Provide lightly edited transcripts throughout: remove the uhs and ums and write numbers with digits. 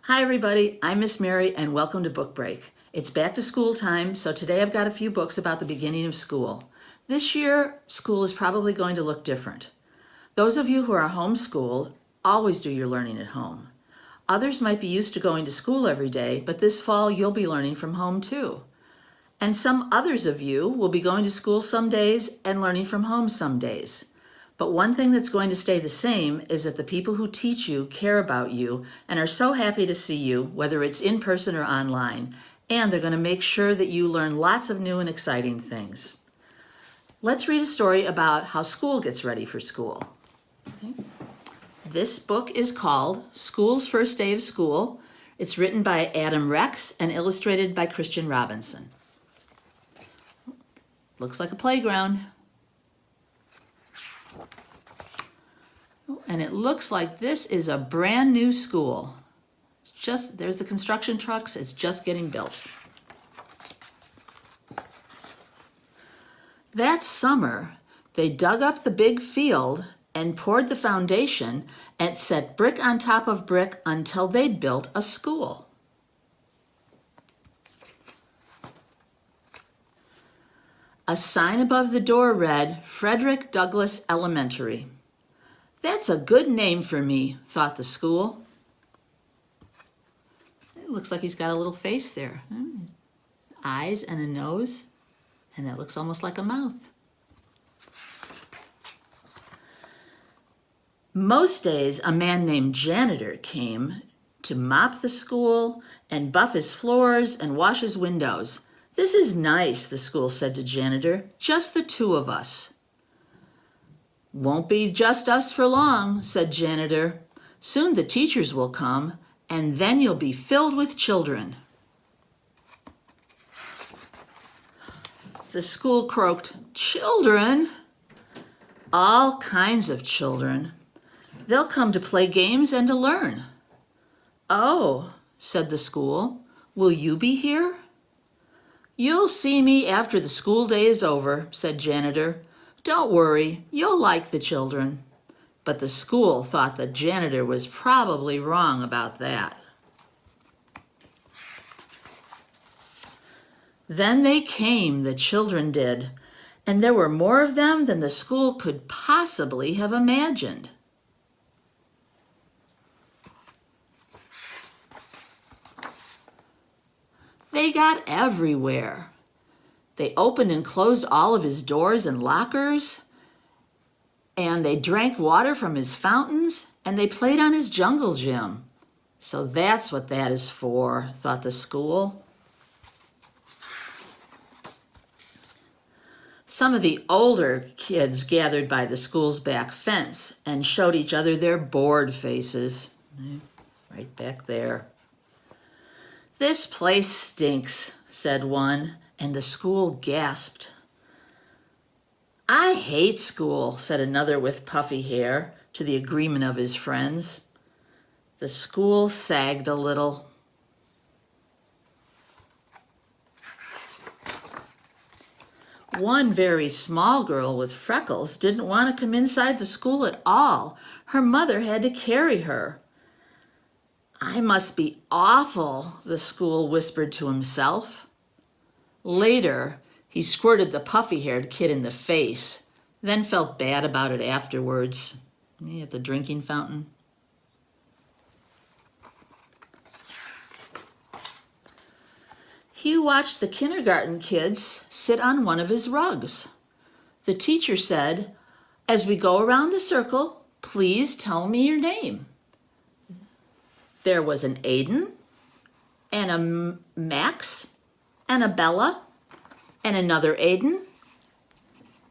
Hi everybody, I'm Miss Mary and welcome to Book Break. It's back to school time, so today I've got a few books about the beginning of school. This year, school is probably going to look different. Those of you who are homeschooled always do your learning at home. Others might be used to going to school every day, but this fall you'll be learning from home too. And some others of you will be going to school some days and learning from home some days. But one thing that's going to stay the same is that the people who teach you care about you and are so happy to see you, whether it's in person or online, and they're going to make sure that you learn lots of new and exciting things. Let's read a story about how school gets ready for school. Okay. This book is called School's First Day of School. It's written by Adam Rex and illustrated by Christian Robinson. Looks like a playground. And it looks like this is a brand new school. There's the construction trucks, it's just getting built. That summer, they dug up the big field and poured the foundation and set brick on top of brick until they'd built a school. A sign above the door read, Frederick Douglass Elementary. That's a good name for me, thought the school. It looks like he's got a little face there. Eyes and a nose, and that looks almost like a mouth. Most days, a man named Janitor came to mop the school and buff his floors and wash his windows. This is nice, the school said to Janitor, just the two of us. Won't be just us for long, said Janitor. Soon the teachers will come, and then you'll be filled with children. The school croaked, children? All kinds of children. They'll come to play games and to learn. Oh, said the school, will you be here? You'll see me after the school day is over, said Janitor. Don't worry, you'll like the children. But the school thought the janitor was probably wrong about that. Then they came, the children did, and there were more of them than the school could possibly have imagined. They got everywhere. They opened and closed all of his doors and lockers, and they drank water from his fountains, and they played on his jungle gym. So that's what that is for, thought the school. Some of the older kids gathered by the school's back fence and showed each other their bored faces. Right back there. This place stinks, said one, and the school gasped. I hate school, said another with puffy hair, to the agreement of his friends. The school sagged a little. One very small girl with freckles didn't want to come inside the school at all. Her mother had to carry her. I must be awful, the school whispered to himself. Later, he squirted the puffy-haired kid in the face, then felt bad about it afterwards, at the drinking fountain. He watched the kindergarten kids sit on one of his rugs. The teacher said, as we go around the circle, please tell me your name. There was an Aiden, and a Max, and a Bella, and another Aiden,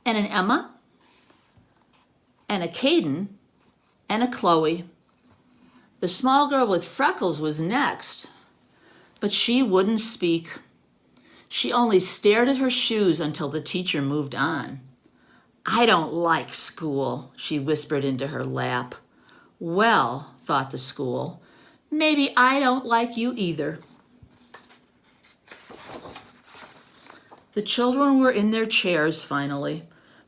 and an Emma, and a Caden, and a Chloe. The small girl with freckles was next, but she wouldn't speak. She only stared at her shoes until the teacher moved on. I don't like school, she whispered into her lap. Well, thought the school, maybe I don't like you either. The children were in their chairs finally.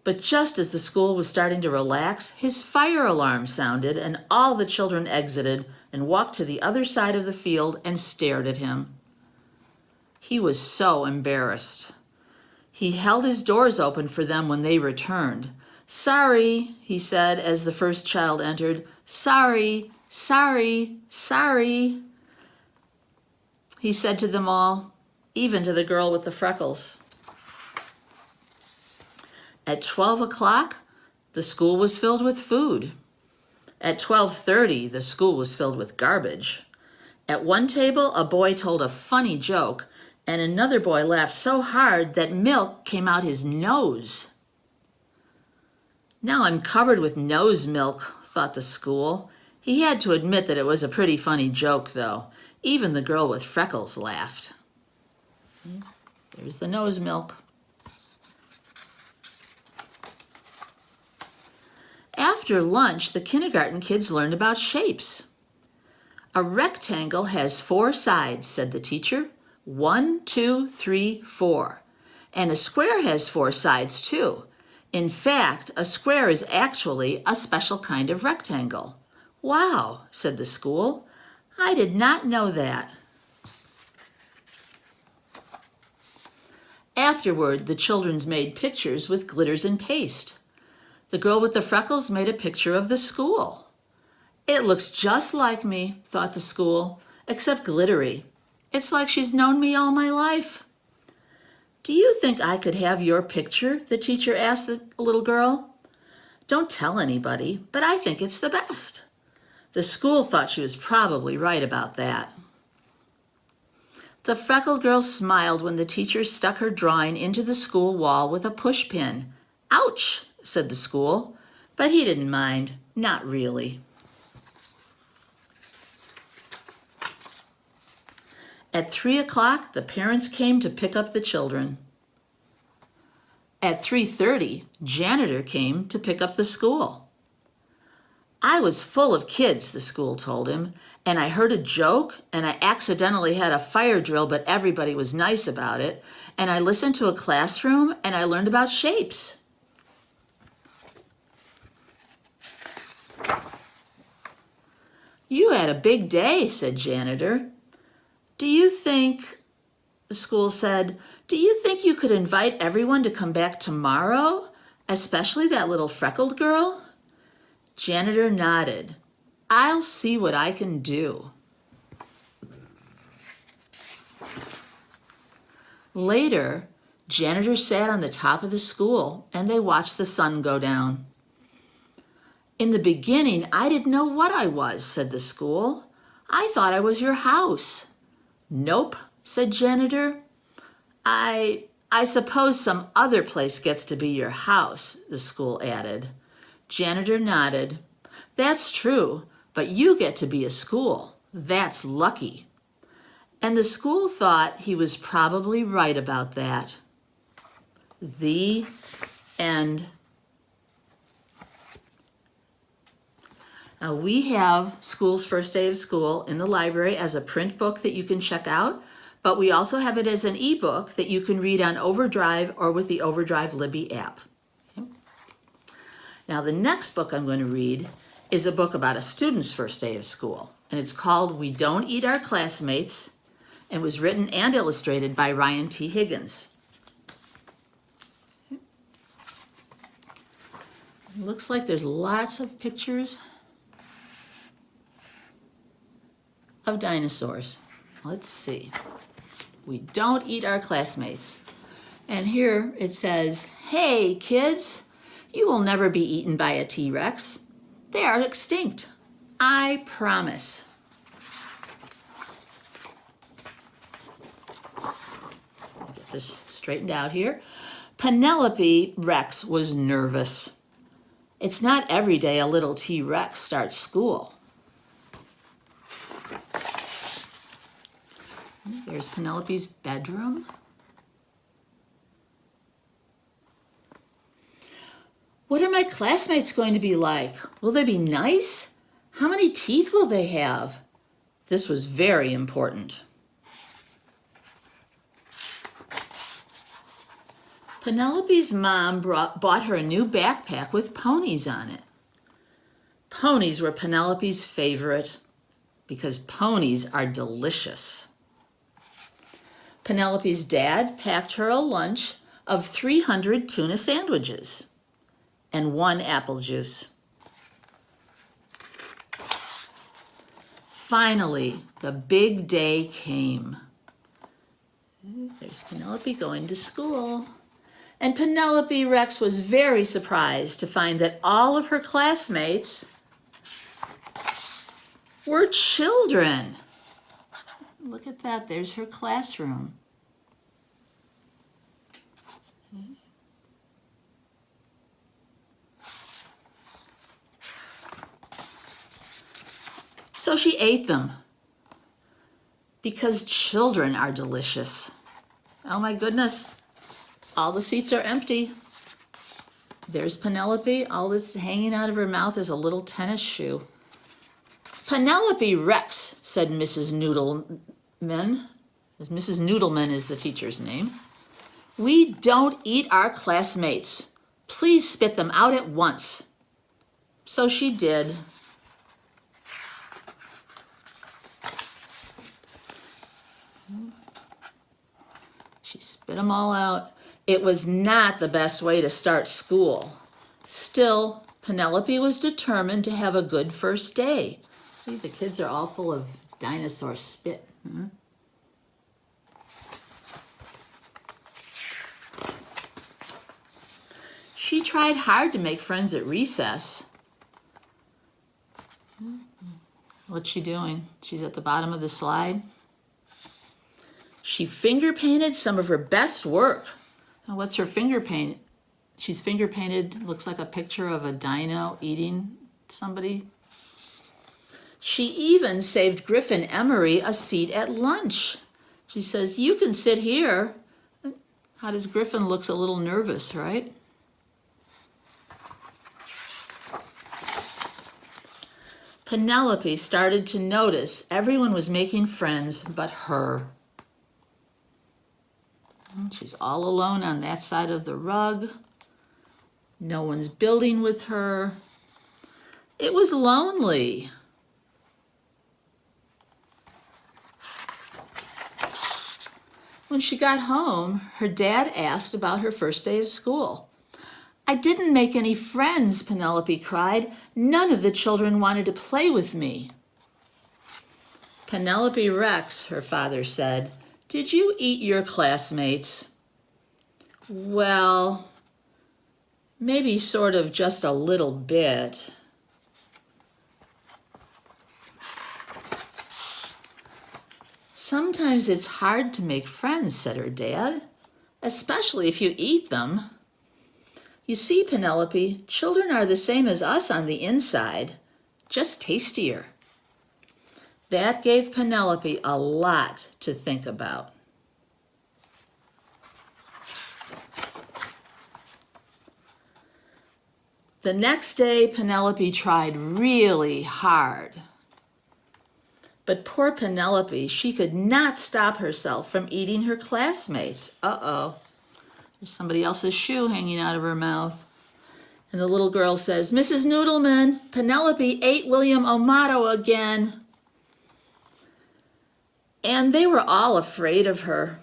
But just as the school was starting to relax, his fire alarm sounded and all the children exited and walked to the other side of the field and stared at him. He was so embarrassed. He held his doors open for them when they returned. "Sorry," he said as the first child entered. "Sorry, sorry, sorry," he said to them all, even to the girl with the freckles. At 12 o'clock, the school was filled with food. At 12:30, the school was filled with garbage. At one table, a boy told a funny joke, and another boy laughed so hard that milk came out his nose. "Now I'm covered with nose milk," thought the school. He had to admit that it was a pretty funny joke, though. Even the girl with freckles laughed. There's the nose milk. After lunch, the kindergarten kids learned about shapes. "A rectangle has 4 sides," said the teacher. 1, 2, 3, 4. And a square has 4 sides too. In fact, a square is actually a special kind of rectangle. "Wow," said the school. "I did not know that." Afterward, the children made pictures with glitters and paste. The girl with the freckles made a picture of the school. "It looks just like me," thought the school, "except glittery. It's like she's known me all my life." "Do you think I could have your picture?" the teacher asked the little girl. "Don't tell anybody, but I think it's the best." The school thought she was probably right about that. The freckled girl smiled when the teacher stuck her drawing into the school wall with a push pin. "Ouch," said the school, but he didn't mind, not really. At 3 o'clock, the parents came to pick up the children. At 3:30, janitor came to pick up the school. "I was full of kids," the school told him, "and I heard a joke, and I accidentally had a fire drill, but everybody was nice about it, and I listened to a classroom, and I learned about shapes." "You had a big day," said janitor. "Do you think," the school said, "do you think you could invite everyone to come back tomorrow, especially that little freckled girl?" Janitor nodded. "I'll see what I can do." Later, janitor sat on the top of the school and they watched the sun go down. "In the beginning, I didn't know what I was," said the school. "I thought I was your house." "Nope," said janitor. I suppose some other place gets to be your house," the school added. Janitor nodded. "That's true, but you get to be a school. That's lucky." And the school thought he was probably right about that. The end. Now we have School's First Day of School in the library as a print book that you can check out, but we also have it as an ebook that you can read on Overdrive or with the Overdrive Libby app. Okay. Now the next book I'm going to read is a book about a student's first day of school, and it's called We Don't Eat Our Classmates, and was written and illustrated by Ryan T. Higgins. Okay. Looks like there's lots of pictures of dinosaurs. Let's see. We don't eat our classmates. And here it says, "Hey kids, you will never be eaten by a T-Rex. They are extinct. I promise." Get this straightened out here. Penelope Rex was nervous. It's not every day a little T-Rex starts school. There's Penelope's bedroom. "What are my classmates going to be like? Will they be nice? How many teeth will they have?" This was very important. Penelope's mom bought her a new backpack with ponies on it. Ponies were Penelope's favorite because ponies are delicious. Penelope's dad packed her a lunch of 300 tuna sandwiches and 1 apple juice. Finally, the big day came. There's Penelope going to school. And Penelope Rex was very surprised to find that all of her classmates were children. Look at that, there's her classroom. So she ate them because children are delicious. Oh my goodness, all the seats are empty. There's Penelope, all that's hanging out of her mouth is a little tennis shoe. Penelope Rex, said Mrs. Noodleman, as Mrs. Noodleman is the teacher's name, we don't eat our classmates. Please spit them out at once. So she did. She spit them all out. It was not the best way to start school. Still, Penelope was determined to have a good first day. See, the kids are all full of dinosaur spit. She tried hard to make friends at recess. What's she doing? She's at the bottom of the slide. She finger painted some of her best work. Now, what's her finger paint? She's finger painted, looks like a picture of a dino eating somebody. She even saved Griffin Emery a seat at lunch. She says, you can sit here. How does Griffin looks a little nervous, right? Penelope started to notice everyone was making friends but her. She's all alone on that side of the rug. No one's building with her. It was lonely. When she got home, her dad asked about her first day of school. I didn't make any friends, Penelope cried. None of the children wanted to play with me. Penelope Rex, her father said, did you eat your classmates? Well, maybe sort of just a little bit. Sometimes it's hard to make friends, said her dad, especially if you eat them. You see, Penelope, children are the same as us on the inside, just tastier. That gave Penelope a lot to think about. The next day, Penelope tried really hard. But poor Penelope, she could not stop herself from eating her classmates. Uh-oh, there's somebody else's shoe hanging out of her mouth. And the little girl says, Mrs. Noodleman, Penelope ate William Amato again. And they were all afraid of her.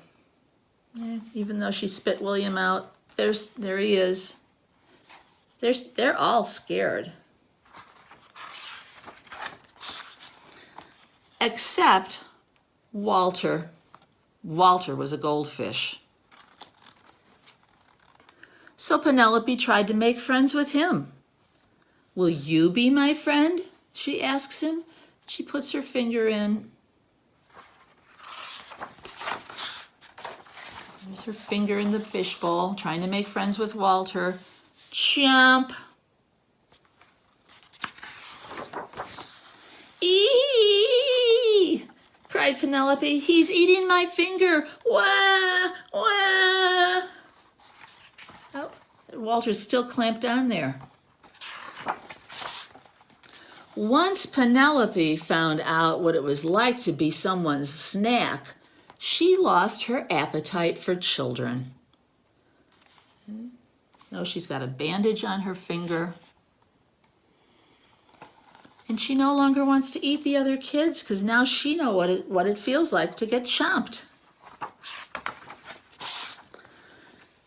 Even though she spit William out, there he is. They're all scared. Except Walter. Walter was a goldfish. So Penelope tried to make friends with him. Will you be my friend? She asks him. She puts her finger in. There's her finger in the fishbowl, trying to make friends with Walter. Chomp. Eee! Cried Penelope. He's eating my finger. Wah! Wah! Oh, Walter's still clamped on there. Once Penelope found out what it was like to be someone's snack, she lost her appetite for children. No, she's got a bandage on her finger. And she no longer wants to eat the other kids because now she knows what it feels like to get chomped.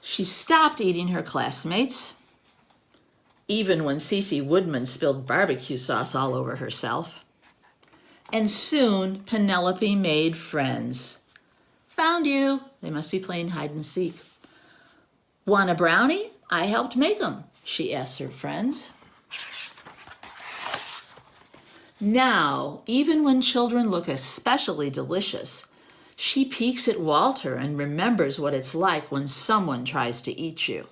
She stopped eating her classmates, even when Cece Woodman spilled barbecue sauce all over herself. And soon Penelope made friends. Found you. They must be playing hide and seek. Want a brownie? I helped make them, she asked her friends. Now, even when children look especially delicious, she peeks at Walter and remembers what it's like when someone tries to eat you.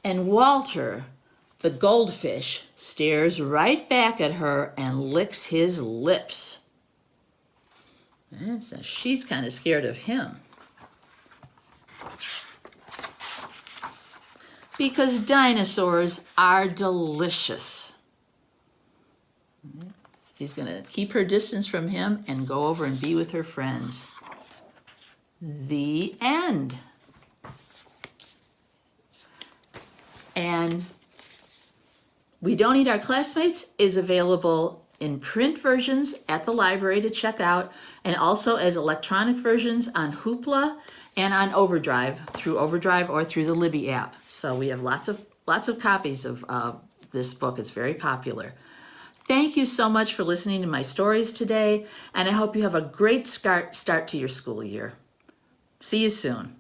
And Walter, the goldfish, stares right back at her and licks his lips. So she's kind of scared of him. Because dinosaurs are delicious. She's going to keep her distance from him and go over and be with her friends. The end. And We Don't Eat Our Classmates is available in print versions at the library to check out, and also as electronic versions on Hoopla and on Overdrive, through Overdrive or through the Libby app. So we have lots of copies of this book. It's very popular. Thank you so much for listening to my stories today, and I hope you have a great start to your school year. See you soon.